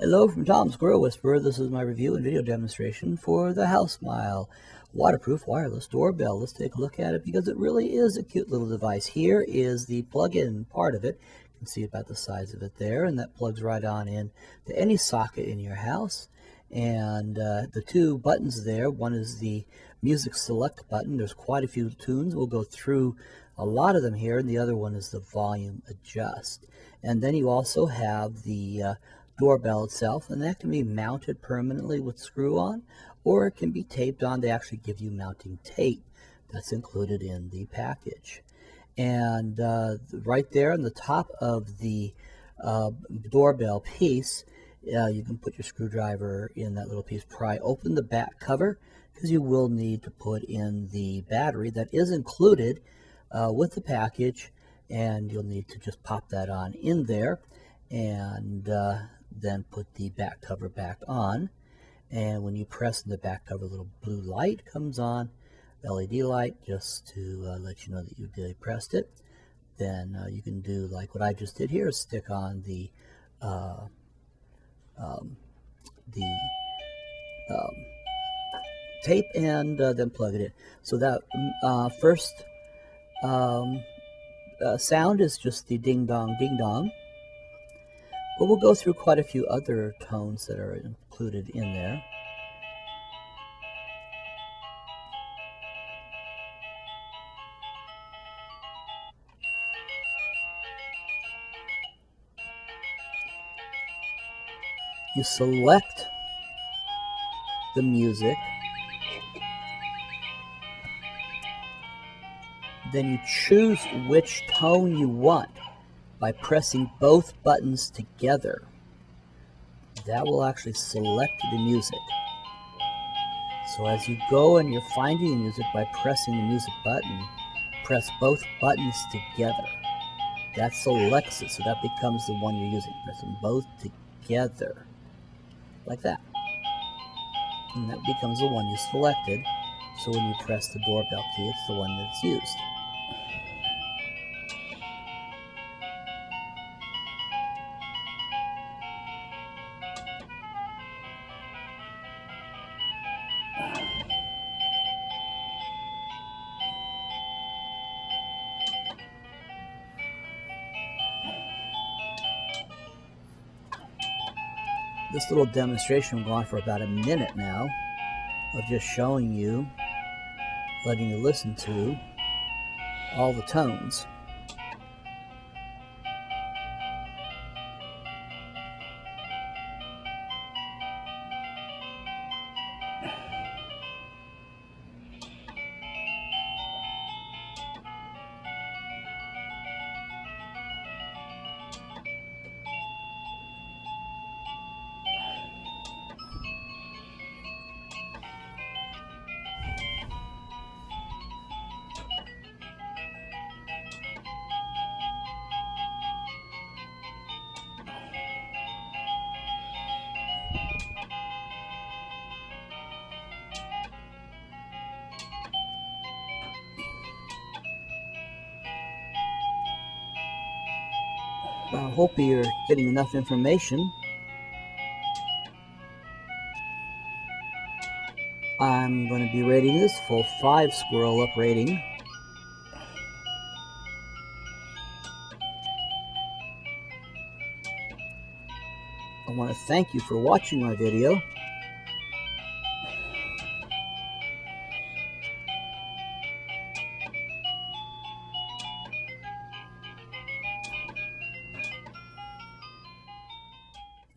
Hello from Tom Squirrel Whisperer. This is my review and video demonstration for the Housmile waterproof wireless doorbell. Let's take a look at it because it really is a cute little device. Here is the plug-in part of it. You can see about the size of it there, and that plugs right on in to any socket in your house. And the two buttons there, one is the music select button. There's quite a few tunes. We'll go through a lot of them here, and the other one is the volume adjust. And then you also have the doorbell itself, and that can be mounted permanently with screw-on, or it can be taped on. They actually give you mounting tape that's included in the package. And right there on the top of the doorbell piece, you can put your screwdriver in that little piece. Pry open the back cover because you will need to put in the battery that is included with the package, and you'll need to just pop that on in there and then put the back cover back on. And when you press the back cover, a little blue light comes on, LED light, just to let you know that you really pressed it. Then you can do like what I just did here, stick on the tape and then plug it in. So that first sound is just the ding dong, ding dong. But we'll go through quite a few other tones that are included in there. You select the music, then you choose which tone you want by pressing both buttons together. That will actually select the music. So as you go and you're finding the music by pressing the music button, press both buttons together. That selects it, so that becomes the one you're using. Press them both together, like that. And that becomes the one you selected. So when you press the doorbell key, it's the one that's used. This little demonstration will go on for about a minute now of just showing you, letting you listen to all the tones. I hope you're getting enough information. I'm going to be rating this full 5 Squirrel up rating. I want to thank you for watching my video.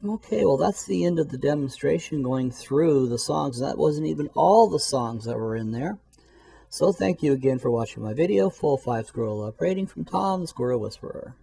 Okay, well that's the end of the demonstration, going through the songs. That wasn't even all the songs that were in there. So thank you again for watching my video. Full 5 Squirrel up rating from Tom the Squirrel Whisperer.